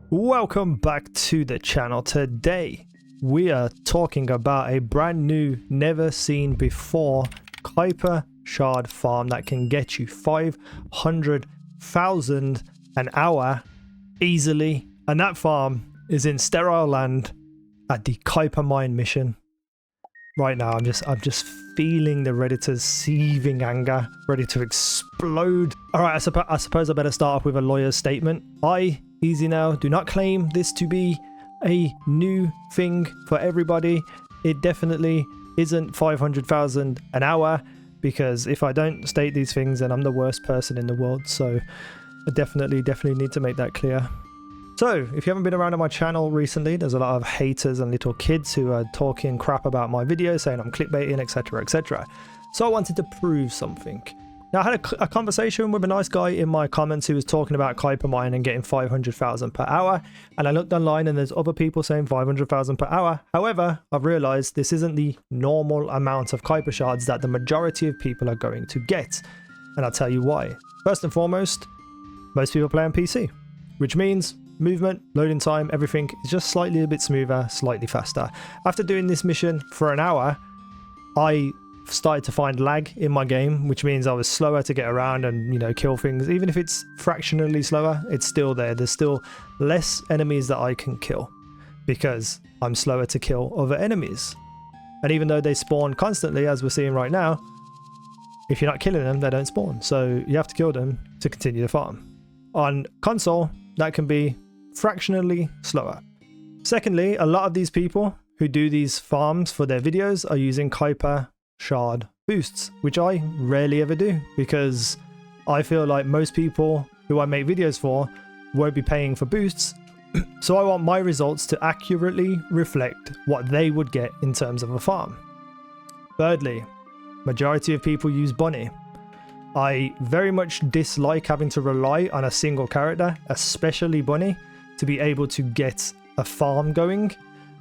Welcome back to the channel. Today we are talking about a brand new, never seen before Kuiper shard farm that can get you 500,000 an hour easily, and that farm is in Sterile Land at the Kuiper mine mission. Right now I'm just feeling the Redditor's seething anger ready to explode. All right, I suppose I better start off with a lawyer's statement. Easy Now, do not claim this to be a new thing for everybody. It definitely isn't 500,000 an hour, because if I don't state these things, then I'm the worst person in the world. So I definitely need to make that clear. So if you haven't been around on my channel recently, there's a lot of haters and little kids who are talking crap about my videos, saying I'm clickbaiting, etc, etc. So I wanted to prove something. Now, I had a conversation with a nice guy in my comments who was talking about Kuiper mine and getting 500,000 per hour. And I looked online and there's other people saying 500,000 per hour. However, I've realized this isn't the normal amount of Kuiper shards that the majority of people are going to get. And I'll tell you why. First and foremost, most people play on PC, which means movement, loading time, everything is just slightly a bit smoother, slightly faster. After doing this mission for an hour, I started to find lag in my game, which means I was slower to get around and, you know, kill things. Even if it's fractionally slower, it's still there. There's still less enemies that I can kill because I'm slower to kill other enemies. And even though they spawn constantly, as we're seeing right now, if you're not killing them, they don't spawn. So you have to kill them to continue the farm. On console, that can be fractionally slower. Secondly, a lot of these people who do these farms for their videos are using Kuiper shard boosts, which I rarely ever do, because I feel like most people who I make videos for won't be paying for boosts. So I want my results to accurately reflect what they would get in terms of a farm. Thirdly, majority of people use Bunny. I very much dislike having to rely on a single character, especially Bunny, to be able to get a farm going.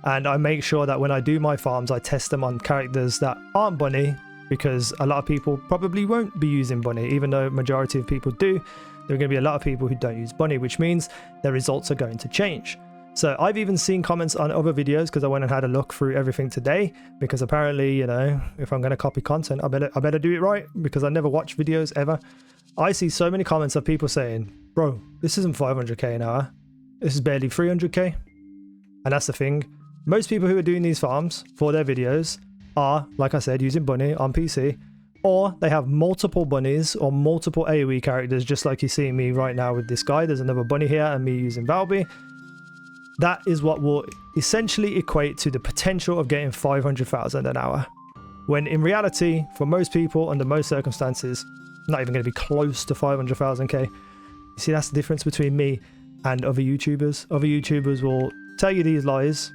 And I make sure that when I do my farms, I test them on characters that aren't Bunny, because a lot of people probably won't be using Bunny. Even though majority of people do, there are going to be a lot of people who don't use Bunny, which means their results are going to change. So I've even seen comments on other videos, because I went and had a look through everything today, because apparently, you know, if I'm going to copy content, I better do it right, because I never watch videos ever. I see so many comments of people saying, bro, this isn't 500k an hour. This is barely 300k. And that's the thing. Most people who are doing these farms for their videos are, like I said, using Bunny on PC, or they have multiple bunnies or multiple AoE characters, just like you see me right now with this guy. There's another bunny here and me using Valby. That is what will essentially equate to the potential of getting 500,000 an hour. When in reality, for most people, under most circumstances, not even going to be close to 500,000k. You see, that's the difference between me and other YouTubers. Other YouTubers will tell you these lies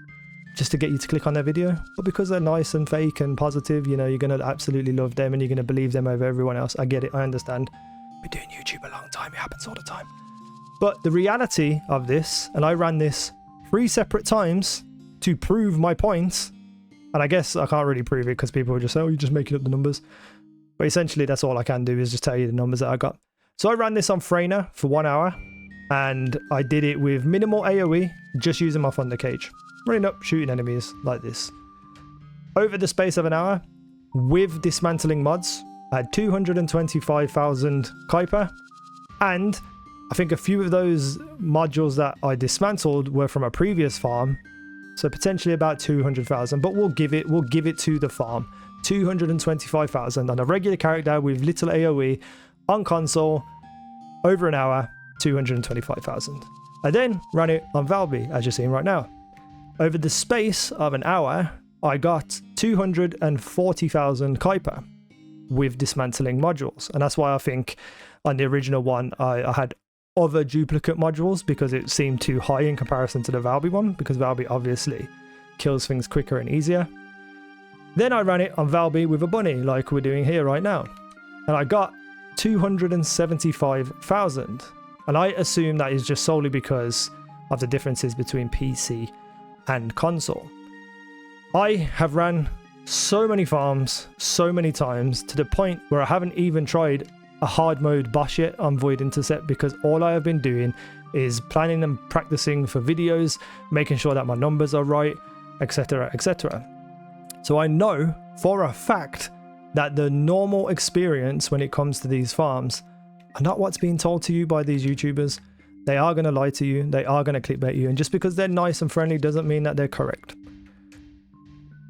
just to get you to click on their video, but because they're nice and fake and positive, you know, you're going to absolutely love them and you're going to believe them over everyone else. I get it, I understand. Been doing YouTube a long time, it happens all the time. But the reality of this, and I ran this 3 separate times to prove my points, and I guess I can't really prove it because people will just say, oh, you're just making up the numbers. But essentially that's all I can do, is just tell you the numbers that I got. So I ran this on Freyna for 1 hour, and I did it with minimal AoE, just using my Thunder Cage. Running up, shooting enemies like this. Over the space of an hour, with dismantling mods, I had 225,000 Kuiper, and I think a few of those modules that I dismantled were from a previous farm, so potentially about 200,000, but we'll give it to the farm. 225,000 on a regular character with little AoE on console, over an hour, 225,000. I then ran it on Valby, as you're seeing right now. Over the space of an hour, I got 240,000 Kuiper with dismantling modules. And that's why I think on the original one, I had other duplicate modules, because it seemed too high in comparison to the Valby one, because Valby obviously kills things quicker and easier. Then I ran it on Valby with a bunny, like we're doing here right now. And I got 275,000. And I assume that is just solely because of the differences between PC and console. I have ran so many farms so many times, to the point where I haven't even tried a hard mode boss yet on Void Intercept, because all I have been doing is planning and practicing for videos, making sure that my numbers are right, etc, etc. So I know for a fact that the normal experience when it comes to these farms are not what's being told to you by these YouTubers. They are going to lie to you, they are going to clickbait you, and just because they're nice and friendly doesn't mean that they're correct.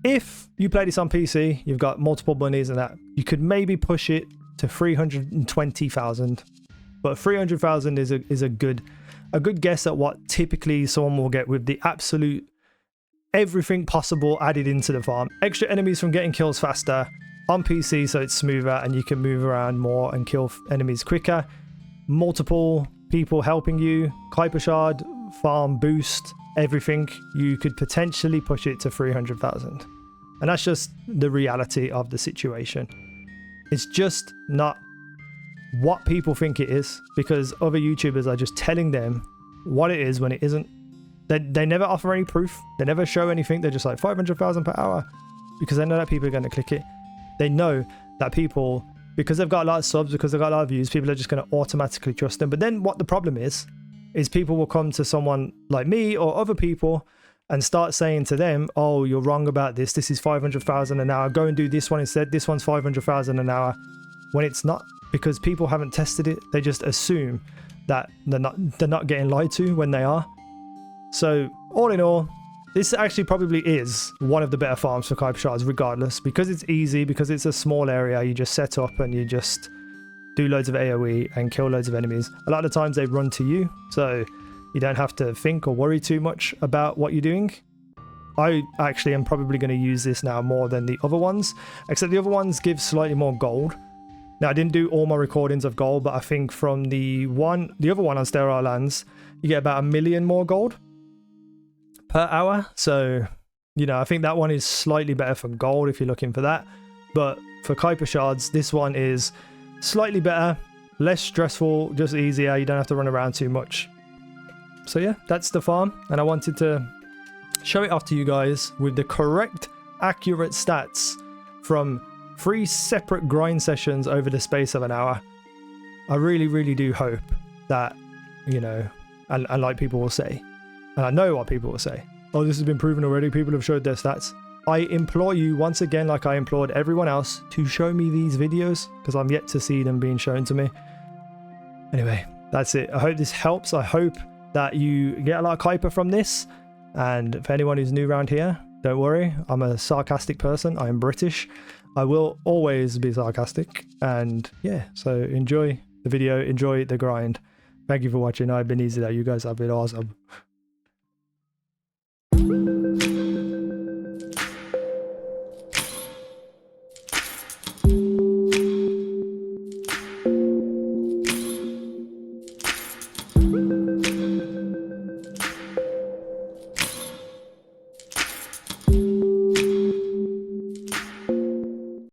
If you play this on PC, you've got multiple bunnies and that, you could maybe push it to 320,000, but 300,000 is a good guess at what typically someone will get with the absolute everything possible added into the farm. Extra enemies from getting kills faster on PC, so it's smoother and you can move around more and kill enemies quicker. Multiple people helping you, Kuiper shard, farm boost, everything. You could potentially push it to 300,000, and that's just the reality of the situation. It's just not what people think it is, because other YouTubers are just telling them what it is when it isn't. They never offer any proof, they never show anything. They're just like 500,000 per hour, because they know that people are going to click it. They know that people, because they've got a lot of subs, because they've got a lot of views, people are just going to automatically trust them. But then what the problem is people will come to someone like me or other people and start saying to them, oh, you're wrong about this, this is 500,000 an hour, go and do this one instead, this one's 500,000 an hour, when it's not, because people haven't tested it. They just assume that they're not getting lied to when they are. So all in all, this actually probably is one of the better farms for Kuiper shards regardless, because it's easy, because it's a small area. You just set up and you just do loads of AoE and kill loads of enemies. A lot of the times they run to you, so you don't have to think or worry too much about what you're doing. I actually am probably going to use this now more than the other ones, except the other ones give slightly more gold. Now, I didn't do all my recordings of gold, but I think from the other one on Sterile Lands, you get about 1 million more gold per hour. So, you know, I think that one is slightly better for gold if you're looking for that. But for Kuiper shards, this one is slightly better, less stressful, just easier. You don't have to run around too much. So yeah, that's the farm, and I wanted to show it off to you guys with the correct, accurate stats from 3 separate grind sessions over the space of an hour. I really, really do hope that, you know, and like people will say, and I know what people will say, oh, this has been proven already, people have showed their stats. I implore you once again, like I implored everyone else, to show me these videos, because I'm yet to see them being shown to me. Anyway, that's it. I hope this helps. I hope that you get a lot of Kuiper from this. And for anyone who's new around here, don't worry, I'm a sarcastic person. I am British. I will always be sarcastic. And yeah, so enjoy the video, enjoy the grind. Thank you for watching. I've been easy, that you guys have been awesome.